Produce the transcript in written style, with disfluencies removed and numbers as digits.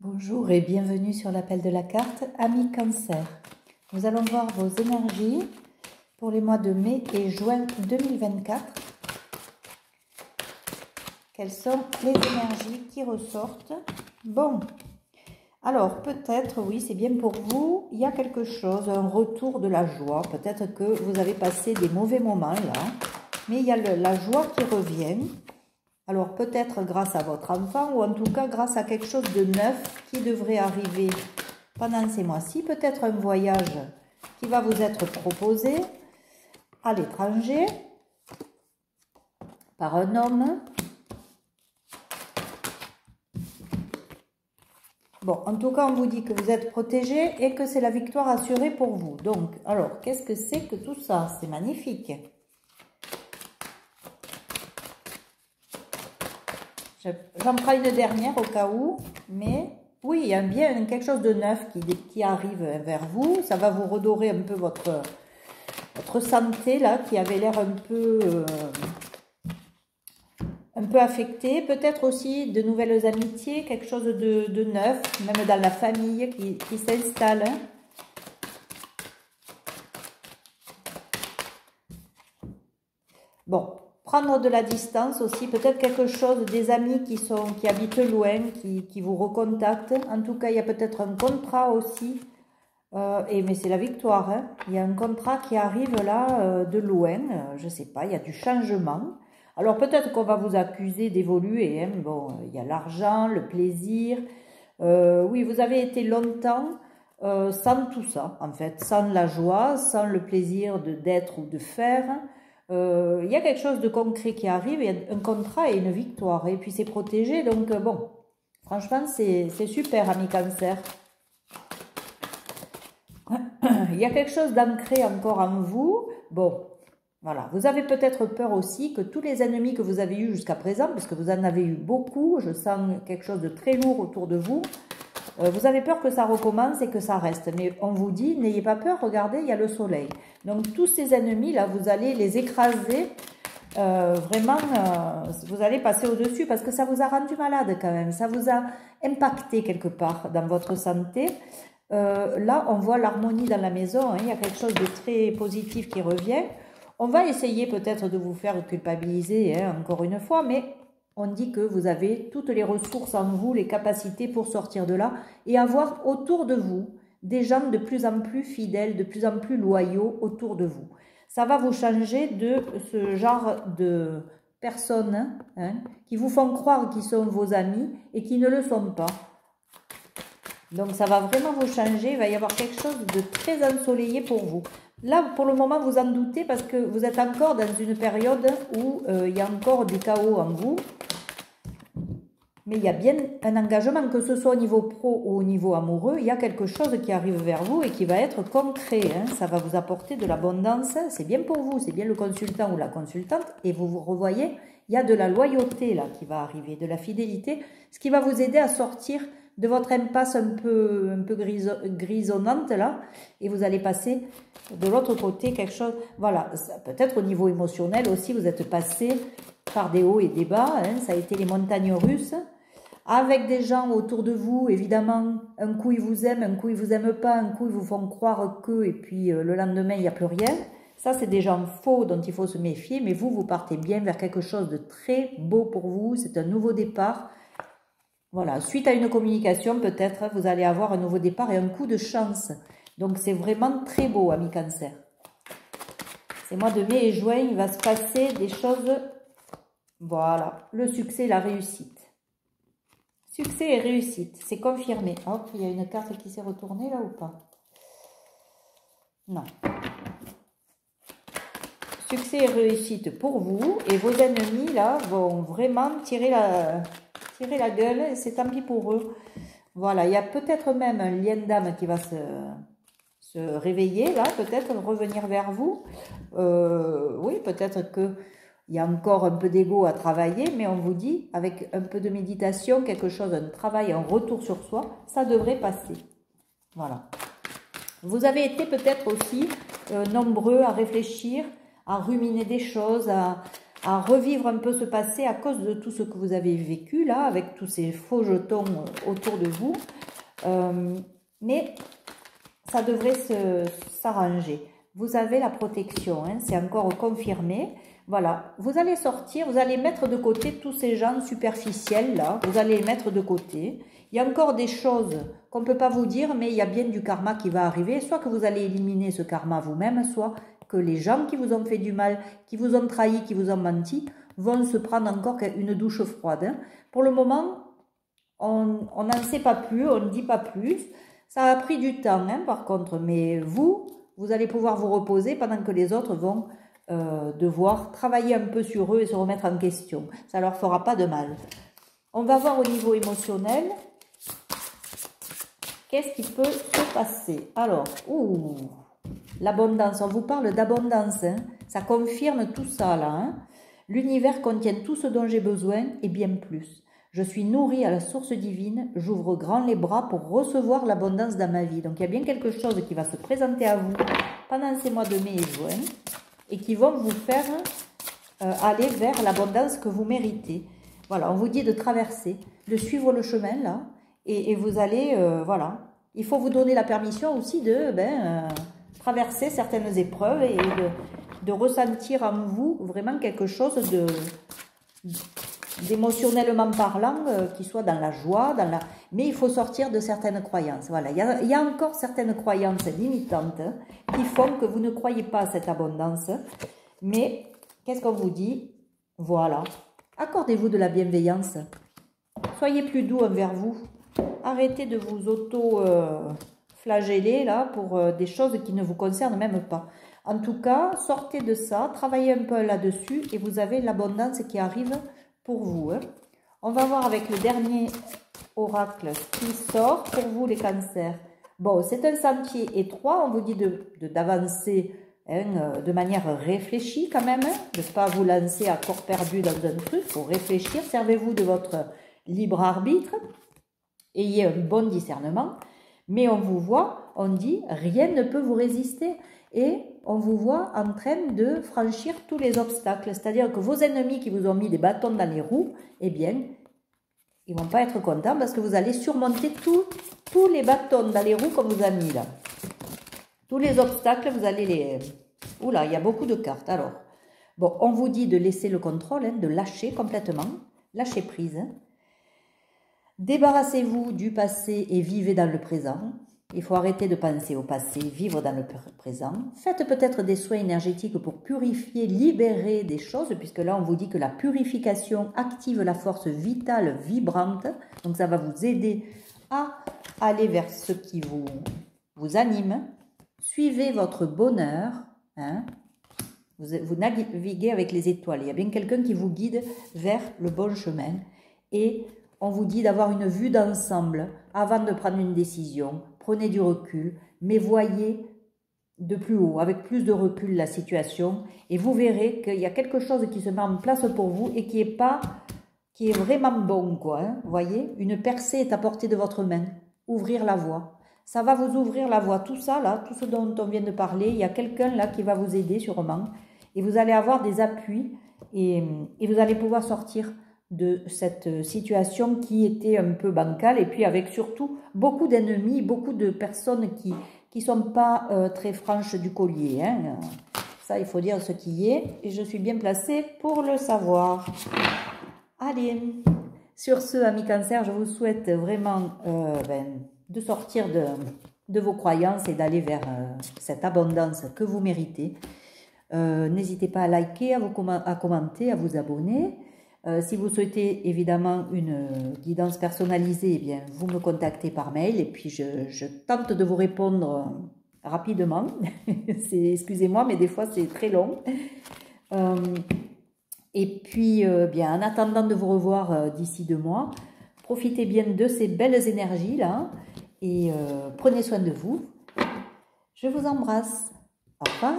Bonjour et bienvenue sur l'appel de la carte, amis Cancer. Nous allons voir vos énergies pour les mois de mai et juin 2024. Quelles sont les énergies qui ressortent? Bon, alors peut-être, oui, c'est bien pour vous, il y a quelque chose, un retour de la joie. Peut-être que vous avez passé des mauvais moments là, mais il y a la joie qui revient. Alors peut-être grâce à votre enfant ou en tout cas grâce à quelque chose de neuf qui devrait arriver pendant ces mois-ci. Peut-être un voyage qui va vous être proposé à l'étranger par un homme. Bon, en tout cas, on vous dit que vous êtes protégé et que c'est la victoire assurée pour vous. Donc, alors, qu'est-ce que c'est que tout ça? C'est magnifique. J'en prends une dernière au cas où, mais oui, il y a bien quelque chose de neuf qui arrive vers vous. Ça va vous redorer un peu votre santé, là, qui avait l'air un peu affectée. Peut-être aussi de nouvelles amitiés, quelque chose de neuf, même dans la famille qui s'installe. Bon. Prendre de la distance aussi, peut-être quelque chose, des amis qui habitent loin, qui vous recontactent. En tout cas, il y a peut-être un contrat aussi. Mais c'est la victoire. Hein. Il y a un contrat qui arrive là de loin. Je ne sais pas, il y a du changement. Alors peut-être qu'on va vous accuser d'évoluer. Hein. Bon, il y a l'argent, le plaisir. Oui, vous avez été longtemps sans tout ça, en fait. Sans la joie, sans le plaisir d'être ou de faire. Il y a quelque chose de concret qui arrive, il y a un contrat et une victoire, et puis c'est protégé, donc bon, franchement c'est super, ami Cancer. Il y a quelque chose d'ancré encore en vous, bon, voilà, vous avez peut-être peur aussi que tous les ennemis que vous avez eus jusqu'à présent, parce que vous en avez eu beaucoup, je sens quelque chose de très lourd autour de vous, vous avez peur que ça recommence et que ça reste. Mais on vous dit, n'ayez pas peur, regardez, il y a le soleil. Donc tous ces ennemis-là, vous allez les écraser. Vraiment, vous allez passer au-dessus parce que ça vous a rendu malade quand même. Ça vous a impacté quelque part dans votre santé. Là, on voit l'harmonie dans la maison. Hein, il y a quelque chose de très positif qui revient. On va essayer peut-être de vous faire culpabiliser, hein, encore une fois, mais on dit que vous avez toutes les ressources en vous, les capacités pour sortir de là et avoir autour de vous des gens de plus en plus fidèles, de plus en plus loyaux autour de vous. Ça va vous changer de ce genre de personnes hein, qui vous font croire qu'ils sont vos amis et qui ne le sont pas. Donc ça va vraiment vous changer, il va y avoir quelque chose de très ensoleillé pour vous. Là, pour le moment, vous en doutez parce que vous êtes encore dans une période où il y a encore du chaos en vous. Mais il y a bien un engagement, que ce soit au niveau pro ou au niveau amoureux, il y a quelque chose qui arrive vers vous et qui va être concret. Hein. Ça va vous apporter de l'abondance, c'est bien pour vous, c'est bien le consultant ou la consultante. Et vous vous revoyez, il y a de la loyauté là qui va arriver, de la fidélité, ce qui va vous aider à sortir de votre impasse un peu grisonnante là. Et vous allez passer de l'autre côté quelque chose, voilà, peut-être au niveau émotionnel aussi, vous êtes passé par des hauts et des bas, hein, ça a été les montagnes russes, avec des gens autour de vous, évidemment, un coup ils vous aiment, un coup ils vous aiment pas, un coup ils vous font croire que, et puis le lendemain il n'y a plus rien. Ça c'est des gens faux dont il faut se méfier, mais vous partez bien vers quelque chose de très beau pour vous, c'est un nouveau départ. Voilà, suite à une communication, peut-être vous allez avoir un nouveau départ et un coup de chance. Donc c'est vraiment très beau, ami Cancer. Ces mois de mai et juin, il va se passer des choses. Voilà, le succès, la réussite. Succès et réussite, c'est confirmé. Hop, il y a une carte qui s'est retournée là ou pas? Non. Succès et réussite pour vous. Et vos ennemis là vont vraiment tirer la gueule. Et c'est tant pis pour eux. Voilà, il y a peut-être même un lien d'âme qui va se réveiller là. Peut-être revenir vers vous. Oui, peut-être que... Il y a encore un peu d'ego à travailler, mais on vous dit, avec un peu de méditation, quelque chose, un travail, un retour sur soi, ça devrait passer. Voilà. Vous avez été peut-être aussi nombreux à réfléchir, à ruminer des choses, à revivre un peu ce passé à cause de tout ce que vous avez vécu là, avec tous ces faux jetons autour de vous. Mais ça devrait s'arranger. Vous avez la protection, hein, c'est encore confirmé. Voilà, vous allez sortir, vous allez mettre de côté tous ces gens superficiels là, vous allez les mettre de côté. Il y a encore des choses qu'on ne peut pas vous dire, mais il y a bien du karma qui va arriver, soit que vous allez éliminer ce karma vous-même, soit que les gens qui vous ont fait du mal, qui vous ont trahi, qui vous ont menti, vont se prendre encore une douche froide. Hein. Pour le moment, on n'en sait pas plus, on ne dit pas plus. Ça a pris du temps, hein, par contre, mais vous allez pouvoir vous reposer pendant que les autres vont devoir travailler un peu sur eux et se remettre en question. Ça ne leur fera pas de mal. On va voir au niveau émotionnel. Qu'est-ce qui peut se passer? Alors, l'abondance, on vous parle d'abondance. Hein. Ça confirme tout ça là. Hein. L'univers contient tout ce dont j'ai besoin et bien plus. Je suis nourrie à la source divine, j'ouvre grand les bras pour recevoir l'abondance dans ma vie. Donc il y a bien quelque chose qui va se présenter à vous pendant ces mois de mai et juin et qui vont vous faire aller vers l'abondance que vous méritez. Voilà, on vous dit de traverser, de suivre le chemin là et vous allez, voilà. Il faut vous donner la permission aussi de traverser certaines épreuves et de ressentir en vous vraiment quelque chose d'émotionnellement parlant, qui soit dans la joie, mais il faut sortir de certaines croyances. Voilà, il y a encore certaines croyances limitantes qui font que vous ne croyez pas à cette abondance. Mais qu'est-ce qu'on vous dit? Voilà, accordez-vous de la bienveillance. Soyez plus doux envers vous. Arrêtez de vous auto-flageller là pour des choses qui ne vous concernent même pas. En tout cas, sortez de ça, travaillez un peu là-dessus et vous avez l'abondance qui arrive pour vous. Hein. On va voir avec le dernier oracle qui sort pour vous les cancers. Bon, c'est un sentier étroit, on vous dit d'avancer de manière réfléchie quand même, hein, de ne pas vous lancer à corps perdu dans un truc, il faut réfléchir, servez-vous de votre libre arbitre, ayez un bon discernement, mais on vous voit, on dit rien ne peut vous résister et on vous voit en train de franchir tous les obstacles, c'est-à-dire que vos ennemis qui vous ont mis des bâtons dans les roues, eh bien, ils ne vont pas être contents parce que vous allez surmonter tous les bâtons dans les roues qu'on vous a mis là. Tous les obstacles, vous allez les... Oula, il y a beaucoup de cartes. Alors, bon, on vous dit de laisser le contrôle, hein, de lâcher complètement, lâcher prise. Hein. Débarrassez-vous du passé et vivez dans le présent. Il faut arrêter de penser au passé, vivre dans le présent. Faites peut-être des soins énergétiques pour purifier, libérer des choses, puisque là on vous dit que la purification active la force vitale vibrante. Donc ça va vous aider à aller vers ce qui vous anime. Suivez votre bonheur. Hein. Vous naviguez avec les étoiles. Il y a bien quelqu'un qui vous guide vers le bon chemin. Et on vous dit d'avoir une vue d'ensemble avant de prendre une décision. Prenez du recul, mais voyez de plus haut, avec plus de recul la situation. Et vous verrez qu'il y a quelque chose qui se met en place pour vous et qui est vraiment bon, quoi. Hein. Vous voyez, une percée est à portée de votre main. Ouvrir la voie. Ça va vous ouvrir la voie. Tout ça, là, tout ce dont on vient de parler, il y a quelqu'un là qui va vous aider sûrement. Et vous allez avoir des appuis et vous allez pouvoir sortir de cette situation qui était un peu bancale et puis avec surtout beaucoup d'ennemis, beaucoup de personnes qui sont pas très franches du collier. Hein. Ça, il faut dire ce qui est et je suis bien placée pour le savoir. Allez, sur ce, amis cancer, je vous souhaite vraiment de sortir de vos croyances et d'aller vers cette abondance que vous méritez. N'hésitez pas à liker, à commenter, à vous abonner. Si vous souhaitez évidemment une guidance personnalisée, eh bien, vous me contactez par mail et puis je tente de vous répondre rapidement. Excusez-moi, mais des fois c'est très long. Et puis, bien, en attendant de vous revoir d'ici 2 mois, profitez bien de ces belles énergies-là et prenez soin de vous. Je vous embrasse. Au revoir.